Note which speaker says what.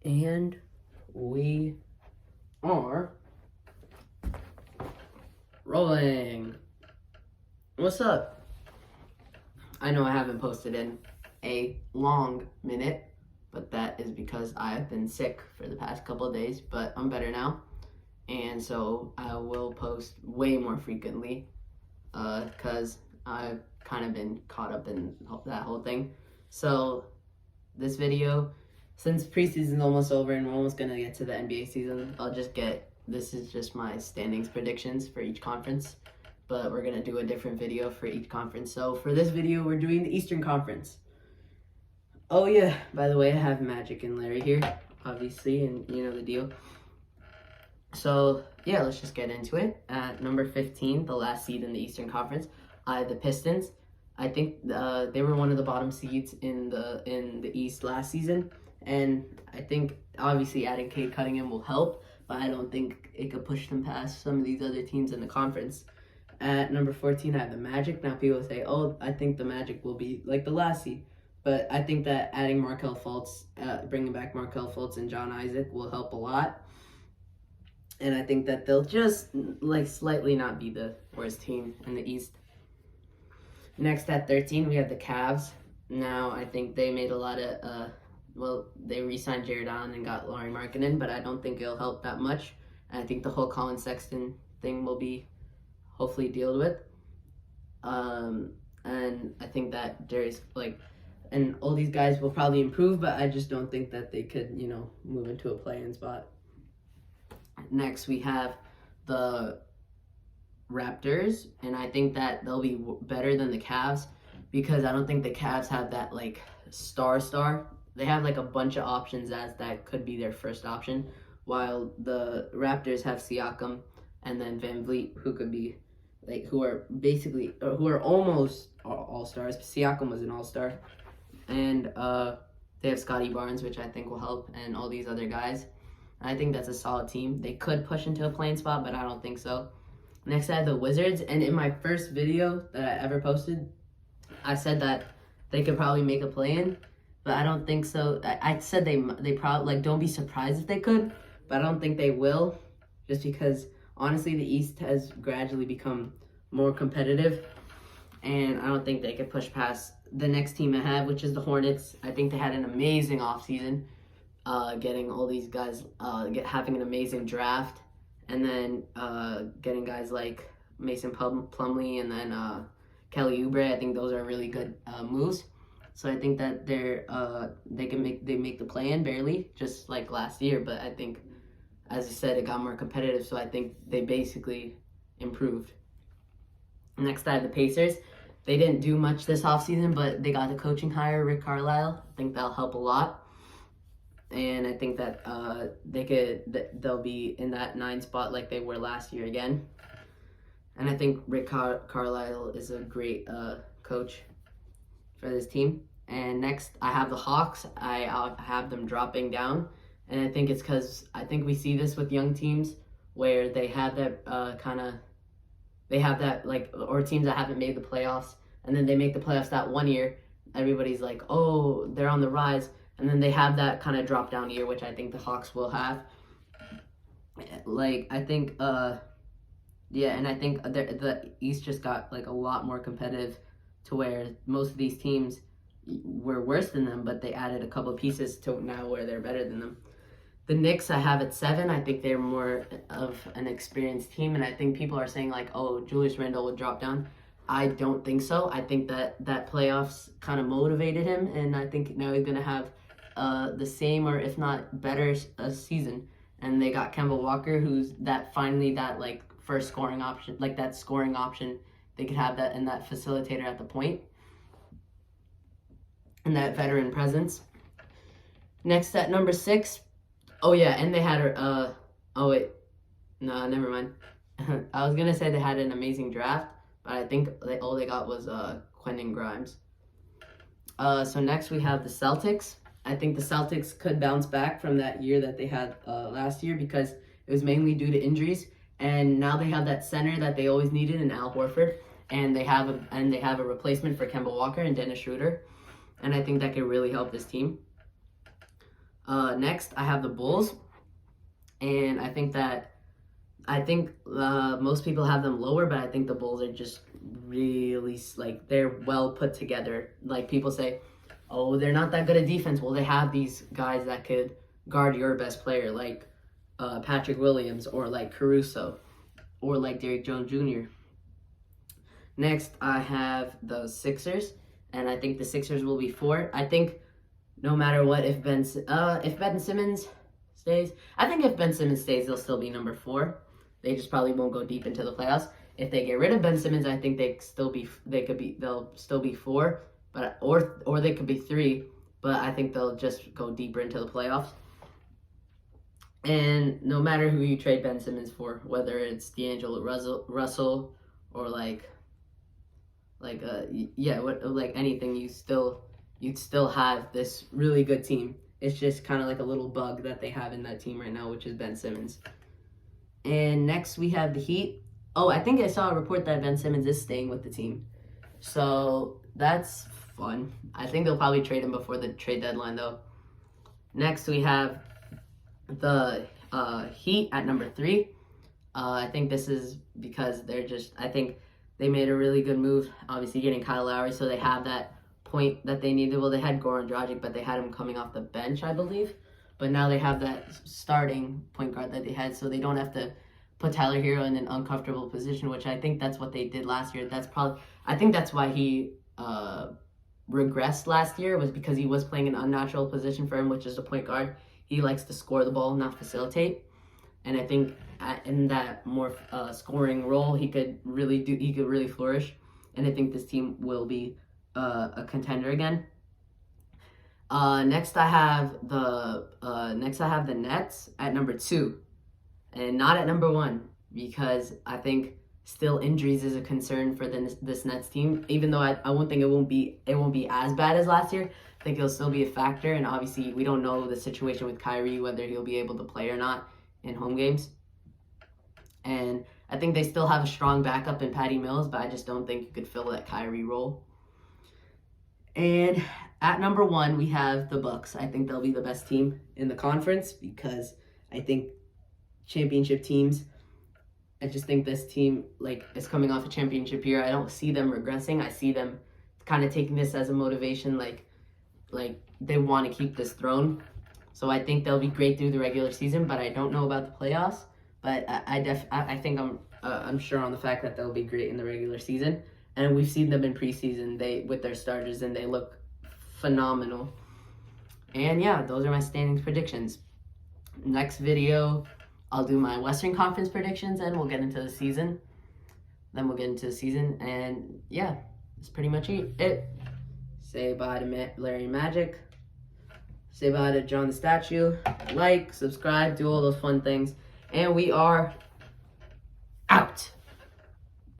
Speaker 1: And we are rolling. What's up? I know I haven't posted in a long minute, but that is because I've been sick for the past couple of days, but I'm better now. And so I will post way more frequently because I've kind of been caught up in that whole thing. So this video, since preseason's almost over and we're almost going to get to the NBA season, this is just my standings predictions for each conference, but we're going to do a different video for each conference. So for this video, we're doing the Eastern Conference. Oh yeah, by the way, I have Magic and Larry here, obviously, and you know the deal. So yeah, let's just get into it. At number 15, the last seed in the Eastern Conference, I have the Pistons. I think they were one of the bottom seeds in the East last season, and I think obviously adding Cade Cunningham will help, but I don't think it could push them past some of these other teams in the conference. At number 14, I have the Magic. Now people say, oh, I think the Magic will be like the last seed, but I think that adding Markelle Fultz, bringing back Markelle Fultz and John Isaac will help a lot. And I think that they'll just like slightly not be the worst team in the East. Next at 13, we have the Cavs. Now, I think they made a lot of, they re-signed Jared Allen and got Lauri Markkanen, but I don't think it'll help that much. And I think the whole Colin Sexton thing will be hopefully dealt with. And I think that and all these guys will probably improve, but I just don't think that they could, move into a play-in spot. Next, we have the Raptors, and I think that they'll be better than the Cavs because I don't think the Cavs have that star. They have a bunch of options as that could be their first option, while the Raptors have Siakam and then Van Vliet, who could be who are almost all-stars. Siakam was an all-star, and they have Scotty Barnes, which I think will help, and all these other guys. I think that's a solid team. They could push into a play-in spot, but I don't think so. Next, I have the Wizards, and in my first video that I ever posted, I said that they could probably make a play-in, but I don't think so. I said they probably, don't be surprised if they could, but I don't think they will, just because, honestly, the East has gradually become more competitive, and I don't think they could push past the next team I have, which is the Hornets. I think they had an amazing offseason, getting all these guys, having an amazing draft, and then getting guys like Mason Plumlee and then Kelly Oubre. I think those are really good moves. So I think that they make the play-in barely, just like last year. But I think, as I said, it got more competitive. So I think they basically improved. Next, I have the Pacers. They didn't do much this offseason, but they got the coaching hire, Rick Carlisle. I think that'll help a lot. And I think that they'll be in that 9 spot like they were last year again. And I think Rick Carlisle is a great coach for this team. And next, I have the Hawks. I have them dropping down. And I think it's because I think we see this with young teams where they have that or teams that haven't made the playoffs. And then they make the playoffs that one year. Everybody's like, oh, they're on the rise. And then they have that kind of drop down year, which I think the Hawks will have. I think, and I think the East just got a lot more competitive to where most of these teams were worse than them, but they added a couple of pieces to now where they're better than them. The Knicks I have at 7. I think they're more of an experienced team, and I think people are saying oh, Julius Randle will drop down. I don't think so. I think that playoffs kind of motivated him, and I think now he's going to have the same or if not better season. And they got Kemba Walker, who's finally first scoring option, that scoring option. They could have that and that facilitator at the point, and that veteran presence. Next at number 6, and they had never mind. I was gonna say they had an amazing draft, but I think all they got was Quentin Grimes. So next we have the Celtics. I think the Celtics could bounce back from that year that they had last year because it was mainly due to injuries, and now they have that center that they always needed in Al Horford, and they have a replacement for Kemba Walker and Dennis Schroeder, and I think that could really help this team. Next, I have the Bulls, and I think most people have them lower, but I think the Bulls are just really, like, they're well put together. Like, people say, oh, they're not that good at defense. Well, they have these guys that could guard your best player, like Patrick Williams, or like Caruso, or like Derrick Jones Jr. Next, I have the Sixers, and I think the Sixers will be 4. I think no matter what, if Ben Simmons stays, I think if Ben Simmons stays, they'll still be number 4. They just probably won't go deep into the playoffs. If they get rid of Ben Simmons, I think they'll still be 4, but or they could be 3, but I think they'll just go deeper into the playoffs. And no matter who you trade Ben Simmons for, whether it's D'Angelo Russell or anything, you'd still have this really good team. It's just kind of like a little bug that they have in that team right now, which is Ben Simmons. And next we have the Heat. Oh, I think I saw a report that Ben Simmons is staying with the team. So that's fun. I think they'll probably trade him before the trade deadline, though. Next we have the Heat at number 3. I think this is because I think they made a really good move, obviously getting Kyle Lowry, so they have that point that they needed. Well, they had Goran Dragic, but they had him coming off the bench, I believe. But now they have that starting point guard that they had, so they don't have to put Tyler Hero in an uncomfortable position, which I think that's what they did last year. I think that's why he regressed last year, was because he was playing an unnatural position for him, which is a point guard. He likes to score the ball, not facilitate. And I think in that more scoring role, he could really flourish. And I think this team will be a contender again. Next I have the Nets at number 2, and not at number 1, because I think still injuries is a concern for this Nets team. Even though I won't think it won't be as bad as last year. I think it'll still be a factor, and obviously we don't know the situation with Kyrie, whether he'll be able to play or not in home games. And I think they still have a strong backup in Patty Mills, but I just don't think you could fill that Kyrie role. And at number 1, we have the Bucks. I think they'll be the best team in the conference, because I think championship teams, I just think this team is coming off a championship year. I don't see them regressing. I see them kind of taking this as a motivation, like they want to keep this throne. So I think they'll be great through the regular season, but I don't know about the playoffs. But I think I'm sure on the fact that they'll be great in the regular season. And we've seen them in preseason with their starters, and they look phenomenal. And yeah, those are my standings predictions. Next video, I'll do my Western Conference predictions, and we'll get into the season. And yeah, that's pretty much it. Say bye to Larry Magic. Say bye to John the Statue. Like, subscribe, do all those fun things. And we are